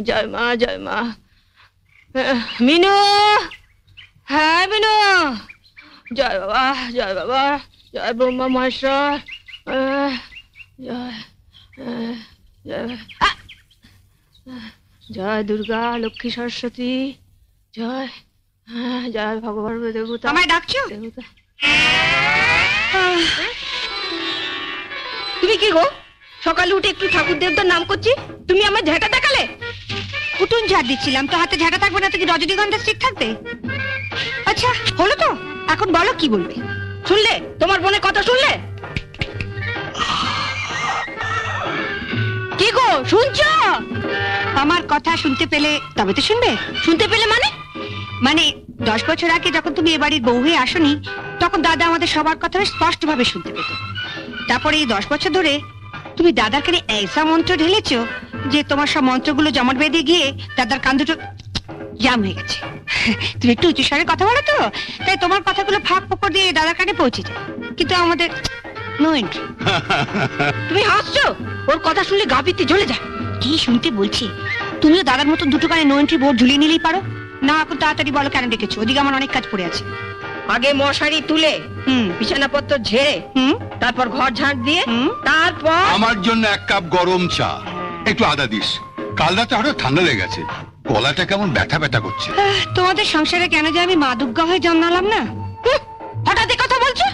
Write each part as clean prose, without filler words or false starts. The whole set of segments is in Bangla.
জয় মা, জয় মা। মিনু, হ্যাঁ মিনু, জয় বাবা, জয় বাবা, জয় ব্রহ্মা মহেশ্বর, জয় জয় জয় দুর্গা লক্ষ্মী সরস্বতী, জয় জয় ভগবান দেবতা। আমায় ডাকছো? দেবতা। তুমি কি গো, সকালে উঠে একটু ঠাকুর দেবতার নাম করছি, তুমি আমার ঝাঁটা দেখালে? উঠুন ঝাড় দিচ্ছিলাম, তো হাতে ঝাঁটা থাকবে না তো কি রজনীগন্ধা স্টিক থাকবে? আচ্ছা হলো তো, এখন বলো কি বলবে। শুনলে তোমার বোনের কথা শুনলে? কি গো শুনছো? আমার কথা শুনতে পেলে তবে তো শুনবে। শুনতে পেলে মানে 10 বছর আগে যখন তুমি এ বাড়ির বউ হয়ে আসনি, তখন দাদা আমাদের সবার কথা স্পষ্ট ভাবে শুনতে পেত। তারপরে এই 10 বছর ধরে তুমি দাদার কানে ऐसा মন্ত্র ঢেলেছ যে তোমার সব মন্ত্রগুলো জমাট বেঁধে গিয়ে দাদার কান দুটো জাম হয়ে গেছে। তুমি একটু উঁচু স্বরে কথা বলো তো, তাই তোমার কথাগুলো ফাঁক ফোকর দিয়ে দাদার কানে পৌঁছে যায়, কিন্তু আমাদের নো এন্ট্রি। তুমি হাসছো? ওর কথা শুনলে গা পিত্তে জ্বলে যায়। কি শুনতে বলছি? তুমিও দাদার মতো দুটো কানে নো এন্ট্রি বোর্ড ঝুলিয়ে নিলেই পারো না। এখন তাড়াতাড়ি বলো কেন ডেকেছো? ওদিকে আমার অনেক কাজ পড়ে আছে। আগে মশারি তুলে, বিছানাপত্র ঝেড়ে, তারপর ঘর ঝাড় দিয়ে, তারপর আমার জন্য 1 কাপ গরম চা, একটু আদা দিস। কাল রাতে হঠাৎ ঠান্ডা লেগে গেছে, গলাটা কেমন ব্যথা ব্যথা করছে। তোমাদের সংসারে কেন যে আমি মা দুর্গা হয়ে জন্মালাম না? হঠাৎ কথা বলছো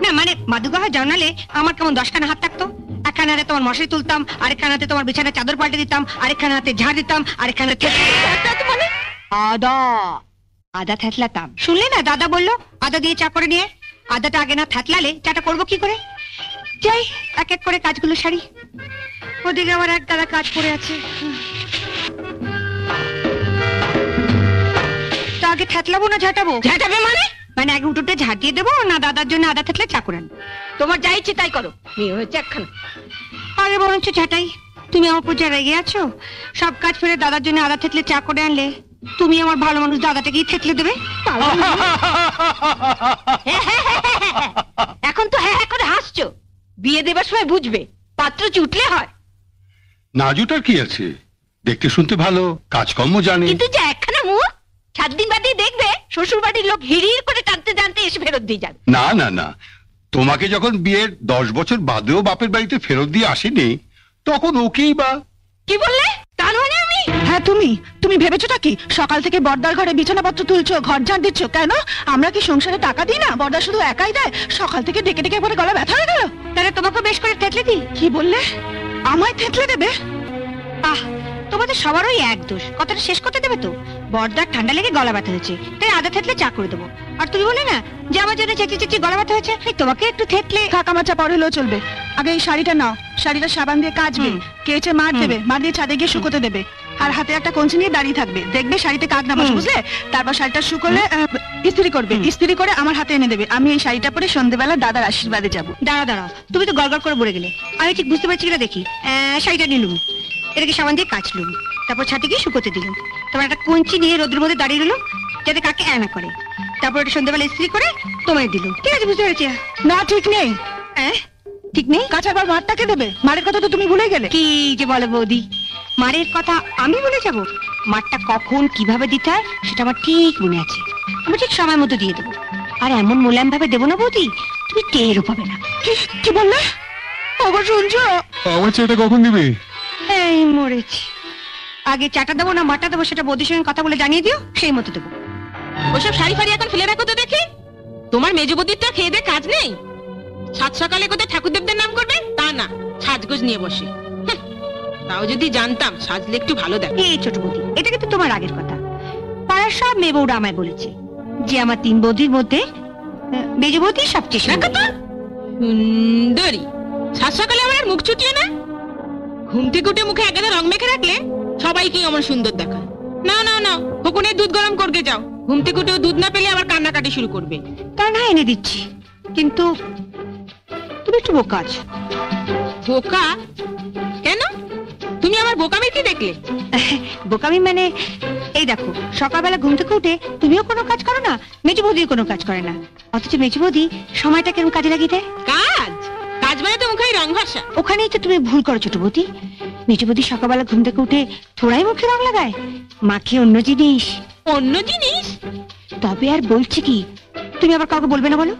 না, মানে মা দুর্গা হয়ে জন্মালে আমার কেমন 10খানা হাত থাকতো। একখানা হাতে তোমার মশারি তুলতাম, আরেকখানা হাতে তোমার বিছানার চাদর পাল্টে দিতাম, আরেকখানা হাতে ঝাড় দিতাম, আরেকখানা মানে আদা আদা থেতলাতাম। শুনলে না দাদা বললো আদা দিয়ে চা করে নিয়ে। আদাটা আগে না থেতলালে চাটা করবো কি করে? যাই এক এক করে কাজগুলো সারি। ওদিকে আমার এক দাদা কাজ পড়ে আছে। তা আগে থেতলাবো না ঝাঁটাবো? ঝাঁটাবে মানে আগে উঠোতে ঝাড় দিয়ে দেবো না দাদার জন্য আদা থেতলে চা করে আনবো? তোমার যা ইচ্ছে তাই করো, মেয়ে হয়েছে একখানা। আগে বরঞ্চ ঝাঁটাই। তুমি আমার উপর যা রেগে আছো, সব কাজ ফেলে দাদার জন্য আদা থেতলে চা করে আনলে তুমি আমার ভালো মানুষ দাদাটাকেই থেতলে দেবে। এখন তো হ্যাঁ হ্যাঁ করে হাসছো, বিয়ে দেবার সময় বুঝবে পাত্র চুটলে হয়। না জুটার কি আছে, দেখতে শুনতে ভালো, কাজকর্ম জানে। কিন্তু যে একখানা মুখ, 7 দিন বাদে দেখবে শ্বশুর বাড়ির লোক হিড়ির করে টানতে টানতে এসে ফেরত দিয়ে যাবে। না না না, তোমাকে যখন বিয়ের 10 বছর বাদেও বাপের বাড়িতে ফেরত দিয়ে আসেনি, তখন ওকেই বা। কি বললে? তা নয় আমি। হ্যাঁ তুমি ভেবেছোটা কি সকাল থেকে বর্দার ঘরে বিছানাপত্র তুলছো, ঘর ঝাড় দিচ্ছ? কেন আমরা কি সংসারে টাকা দিই না? বর্দা শুধু একাই দেয়? সকাল থেকে ডেকে ডেকে পরে গলা ব্যথা হয়ে গেল। তাহলে তোমাকে বেশ করে থেতলে দিই। কি বললে? আমায় থেতলে দেবে? আহ, তোমাদের সবারই এক দোষ। কথাটা শেষ করতে দেবে তো? বর্দার ঠান্ডা লেগে গলা ব্যথা হয়েছে, তাই আদা থেতলে চা করে দেবো। আর তুমি বলে না যে আমার জন্য চেঁচি চেঁচি গলা ব্যথা হয়েছে, তোমাকে একটু থেতলে। কাকা মাচা পর হলেও চলবে, আগে এই শাড়িটা নাও। শাড়িটা সাবান দিয়ে কাচবে, কেচে মার দেবে, মার দিয়ে ছাদে গিয়ে শুকোতে দেবে। আর হাতে একটা কঞ্চি নিয়ে দাঁড়িয়ে থাকবে, দেখবে শাড়িতে কাক না বসে, বুঝলে? তারপর শাড়িটা শুকোলে ইস্ত্রি করবে, ইস্ত্রি করে আমার হাতে এনে দেবে। আমি এই শাড়িটা পরে সন্ধ্যেবেলা দাদার আশীর্বাদে যাবো। দাঁড়াও, তুমি তো গড়গড় করে বলে গেলে, আমি ঠিক বুঝতে পারছি কিনা দেখি। শাড়িটা নিলুম, এটাকে সাবান দিয়ে কাচলুম, তারপর ছাদে গিয়ে শুকোতে দিলুম, তারপর একটা কঞ্চি নিয়ে রোদ্রের মধ্যে দাঁড়িয়ে রইল যাতে কাকে না করে, তারপর এটা সন্ধ্যাবেলা ইস্ত্রি করে তোমায় দিলুম। ঠিক আছে, বুঝতে পেরেছি। না ঠিক নেই। ঠিক নেই? কাঁচার পর মারটাকে দেবে? মারের কথা তো তুমি ভুলে গেলে। কি যে বলে বৌদি, মারের কথা আমি বলে যাব? মারটা কখন কিভাবে দিতে হয় সেটা আমার ঠিক মনে আছে। আমি ঠিক সময় মতো দিয়ে দেবো, আর এমন মোলায়েম ভাবে দেবো না বৌদি, তুমি টেরও পাবে না। কি বললে? ওগো শুনছো? আমার চাটা কখন দিবে? এই মরেছি। আগে চাটা দেবো না মাটা দেবো সেটা বৌদির সঙ্গে কথা বলে জানিয়ে দিও, সেই মতো দেবো। ওসব শাড়ি ফাড়ি এখন ফেলে রাখো তো দেখি। তোমার মেজ বৌদির তো খেয়ে দে কাজ নেই, সাত সকালে কোথায় ঠাকুর দেবদের নাম করবে তা না, সাজগোজ নিয়ে বসে। তাও যদি জানতাম সাজলে একটু ভালো দেখ। এই ছোট বৌদি, এটা কিন্তু তোমার আগের কথা। পাড়ার সব মেয়ে বউরা আমায় বলেছে যে আমার 3 বৌদির মধ্যে মেজ বৌদি সবচেয়ে সুন্দরী। সাত সকালে আমার মুখ চুটিয়ে না, ঘুম থেকে উঠে মুখে একগাদা রং মেখে রাখলে সবাইকেই আমার সুন্দর দেখায়। না না না, ফকুনের দুধ গরম করতে যাও, ঘুম থেকে উঠেও দুধ না পেলে আবার কান্নাকাটি শুরু করবে। তা না এনে দিচ্ছি, কিন্তু তুমি একটু বোকা আছো। বোকা কেন? তুমি আমার বোকামি কি দেখলে? বোকামি মানে এই দেখো, সকালবেলা ঘুম থেকে উঠে তুমিও কোনো কাজ করো না, মেজো বৌদিও কোনো কাজ করে না, অথচ মেজো বৌদি সময়টা কেমন কাজে লাগিয়ে দেয়। কাজ কাজ মানে তো মুখে রং ভাষা। ওখানেই তো তুমি ভুল করো ছোট বৌদি। মেজো বৌদি সকালবেলা ঘুম থেকে উঠে থোড়াই মুখে রং লাগায়, মাখে অন্য জিনিস। অন্য জিনিস? তবে আর বলছি কি, তুমি আবার কাউকে বলবে না বলো।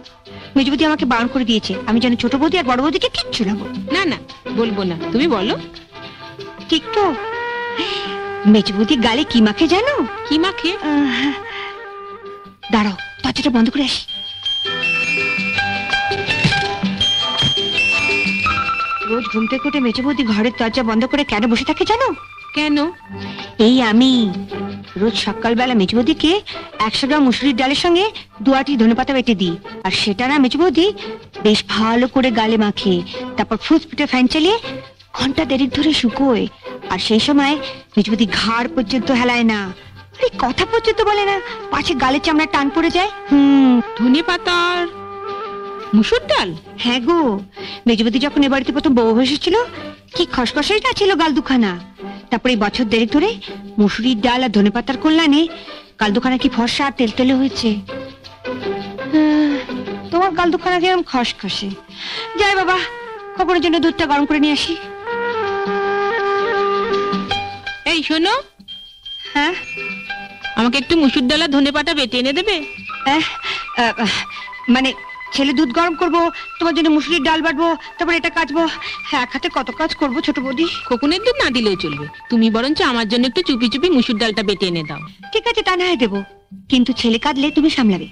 মেজো বৌদি আমাকে বারণ করে দিয়েছে, আমি যেন ছোট বৌদি আর বড় বৌদিকে কিচ্ছু না বলি। না না, বলবো না, তুমি বলো। ঠিক তো? মেজো বৌদি গালে কি মাখে জানো? কি মাখে? দাঁড়াও, দরজাটা বন্ধ করে আসি। রোজ ঘুম থেকে উঠে মেজো বৌদি ঘরের দরজা বন্ধ করে কেন বসে থাকে জানো? কেন? এই আমি রোজ সকালবেলা মেজো বৌদিকে 100 গ্রাম মুসুরির ডালের সঙ্গে 2 আঁটি ধনেপাতা বেটে দিই, আর সেটা না মেজো বৌদি বেশ ভালো করে গালে মাখে, তারপর ফুসফুটে ফ্যান চালিয়ে ঘন্টা দেড়েক ধরে শুকোয়। আর সেই সময় মেজো বৌদি ঘাড় পর্যন্ত হেলায় না, আরে কথা পর্যন্ত বলে না, পাছে গালের চামড়া টান পড়ে যায়। ধনে পাতার মুসুর ডাল? হ্যাঁ গো, মেজো বৌদি যখন এ বাড়িতে প্রথম বউ এসেছিল কি খসখসাই না ছিল গাল দুখানা। তারপরে এই বছর দেড়েক ধরে মুসুরির ডাল আর ধনেপাতার কল্যাণে গাল দুখানা কি ফর্সা আর তেলতেলে হয়েছে। তোমার গাল দুখানা যেরকম খসখসে। যাই বাবা, খবরের জন্য দুধটা গরম করে নিয়ে আসি। এই শোনো, হ্যাঁ, আমাকে একটু মুসুর ডাল আর ধনে পাতা বেটে এনে দেবে? মানে ছেলে দুধ গরম করবো, তোমার জন্য মুসুরির ডাল বাটবো, তারপর এটা কাচবো, এক হাতে কত কাজ করবো ছোট বৌদি। খোকনের দুধ না দিলেও চলবে, তুমি বরঞ্চ আমার জন্য একটু চুপি চুপি মুসুর ডালটা বেটে এনে দাও। ঠিক আছে, তা না হয় দেবো, কিন্তু ছেলে কাঁদলে তুমি সামলাবে।